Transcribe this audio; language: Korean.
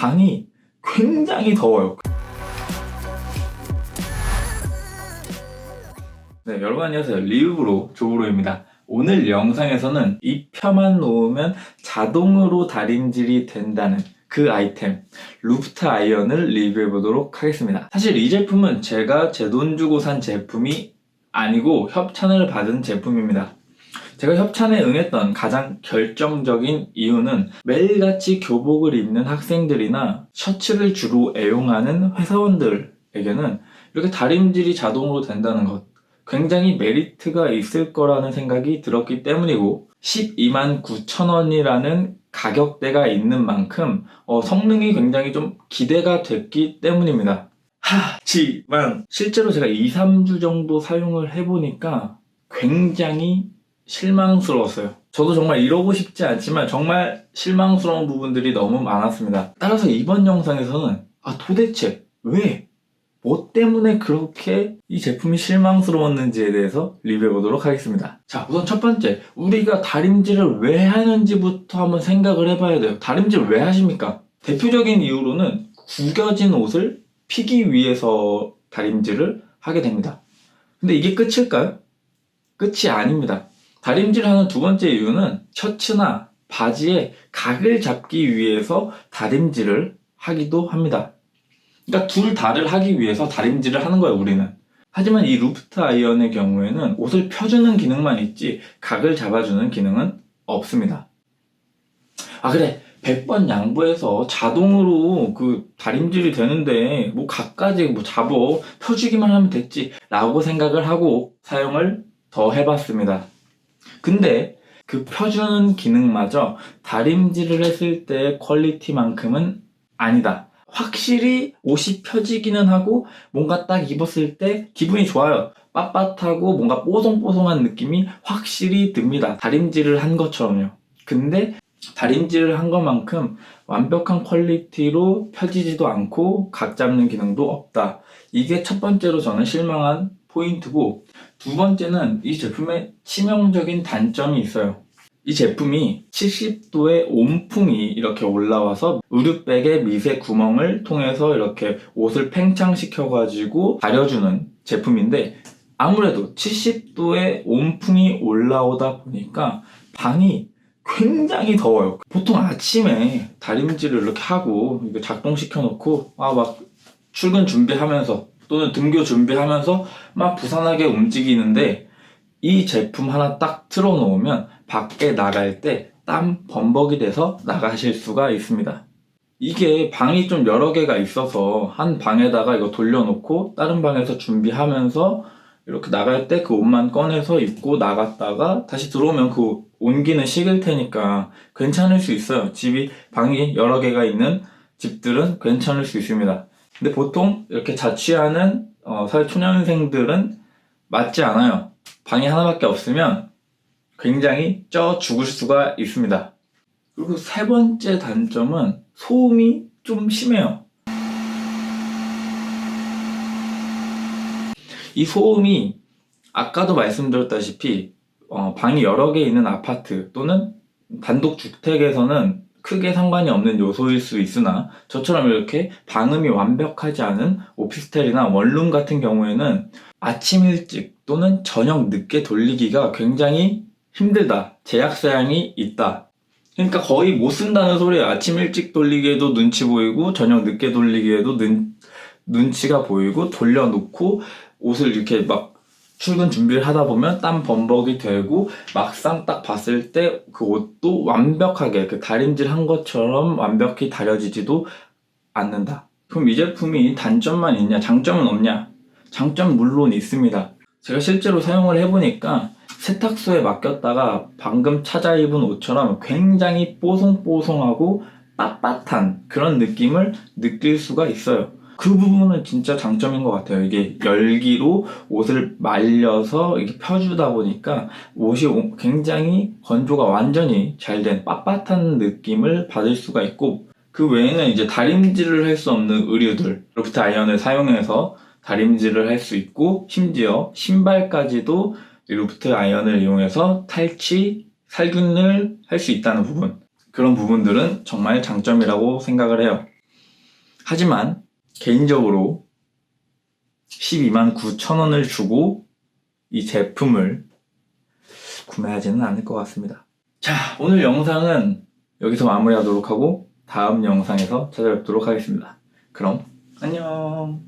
방이 굉장히 더워요. 네, 여러분 안녕하세요. 리브로 조브로입니다. 오늘 영상에서는 이 펴만 놓으면 자동으로 다림질이 된다는 그 아이템 루프트 아이언을 리뷰해 보도록 하겠습니다. 사실 이 제품은 제가 제 돈 주고 산 제품이 아니고 협찬을 받은 제품입니다. 제가 협찬에 응했던 가장 결정적인 이유는 매일같이 교복을 입는 학생들이나 셔츠를 주로 애용하는 회사원들에게는 이렇게 다림질이 자동으로 된다는 것, 굉장히 메리트가 있을 거라는 생각이 들었기 때문이고 12만 9천 원이라는 가격대가 있는 만큼 성능이 굉장히 좀 기대가 됐기 때문입니다. 하지만 실제로 제가 2, 3주 정도 사용을 해보니까 굉장히 실망스러웠어요. 저도 정말 이러고 싶지 않지만 정말 실망스러운 부분들이 너무 많았습니다. 따라서 이번 영상에서는 도대체 왜? 뭐 때문에 그렇게 이 제품이 실망스러웠는지에 대해서 리뷰해 보도록 하겠습니다. 자, 우선 첫 번째, 우리가 다림질을 왜 하는지부터 한번 생각을 해봐야 돼요. 다림질 왜 하십니까? 대표적인 이유로는 구겨진 옷을 피기 위해서 다림질을 하게 됩니다. 근데 이게 끝일까요? 끝이 아닙니다. 다림질하는 두 번째 이유는 셔츠나 바지에 각을 잡기 위해서 다림질을 하기도 합니다. 그러니까 둘 다를 하기 위해서 다림질을 하는 거예요, 우리는. 하지만 이 루프트 아이언의 경우에는 옷을 펴주는 기능만 있지 각을 잡아주는 기능은 없습니다. 그래, 100번 양보해서 자동으로 그 다림질이 되는데 뭐 각까지 잡어 펴주기만 하면 됐지 라고 생각을 하고 사용을 더 해봤습니다. 근데 그 펴주는 기능마저 다림질을 했을 때의 퀄리티만큼은 아니다. 확실히 옷이 펴지기는 하고 뭔가 딱 입었을 때 기분이 좋아요. 빳빳하고 뭔가 뽀송뽀송한 느낌이 확실히 듭니다. 다림질을 한 것처럼요. 근데 다림질을 한 것만큼 완벽한 퀄리티로 펴지지도 않고 각 잡는 기능도 없다. 이게 첫 번째로 저는 실망한 포인트고, 두 번째는 이 제품의 치명적인 단점이 있어요. 이 제품이 70도의 온풍이 이렇게 올라와서 의류백의 미세 구멍을 통해서 이렇게 옷을 팽창시켜가지고 가려주는 제품인데, 아무래도 70도의 온풍이 올라오다 보니까 방이 굉장히 더워요. 보통 아침에 다림질을 이렇게 하고 이거 작동시켜 놓고 막 출근 준비하면서 또는 등교 준비하면서 막 부산하게 움직이는데, 이 제품 하나 딱 틀어놓으면 밖에 나갈 때 땀 범벅이 돼서 나가실 수가 있습니다. 이게 방이 좀 여러 개가 있어서 한 방에다가 이거 돌려놓고 다른 방에서 준비하면서 이렇게 나갈 때 그 옷만 꺼내서 입고 나갔다가 다시 들어오면 그 온기는 식을 테니까 괜찮을 수 있어요. 방이 여러 개가 있는 집들은 괜찮을 수 있습니다. 근데 보통 이렇게 자취하는 사회초년생들은 맞지 않아요. 방이 하나밖에 없으면 굉장히 쪄 죽을 수가 있습니다. 그리고 세 번째 단점은 소음이 좀 심해요. 이 소음이 아까도 말씀드렸다시피 방이 여러 개 있는 아파트 또는 단독주택에서는 크게 상관이 없는 요소일 수 있으나, 저처럼 이렇게 방음이 완벽하지 않은 오피스텔이나 원룸 같은 경우에는 아침 일찍 또는 저녁 늦게 돌리기가 굉장히 힘들다, 제약사항이 있다. 그러니까 거의 못 쓴다는 소리예요. 아침 일찍 돌리기에도 눈치 보이고 저녁 늦게 돌리기에도 눈치가 보이고, 돌려놓고 옷을 이렇게 막 출근 준비를 하다 보면 땀 범벅이 되고 막상 딱 봤을 때 그 옷도 완벽하게 그 다림질 한 것처럼 완벽히 다려지지도 않는다. 그럼 이 제품이 단점만 있냐, 장점은 없냐? 장점 물론 있습니다. 제가 실제로 사용을 해보니까 세탁소에 맡겼다가 방금 찾아 입은 옷처럼 굉장히 뽀송뽀송하고 빳빳한 그런 느낌을 느낄 수가 있어요. 그 부분은 진짜 장점인 것 같아요. 이게 열기로 옷을 말려서 이렇게 펴주다 보니까 옷이 굉장히 건조가 완전히 잘 된 빳빳한 느낌을 받을 수가 있고, 그 외에는 이제 다림질을 할 수 없는 의류들, 루프트 아이언을 사용해서 다림질을 할 수 있고, 심지어 신발까지도 루프트 아이언을 이용해서 탈취, 살균을 할 수 있다는 부분, 그런 부분들은 정말 장점이라고 생각을 해요. 하지만 개인적으로 12만 9천 원을 주고 이 제품을 구매하지는 않을 것 같습니다. 자, 오늘 영상은 여기서 마무리하도록 하고 다음 영상에서 찾아뵙도록 하겠습니다. 그럼 안녕.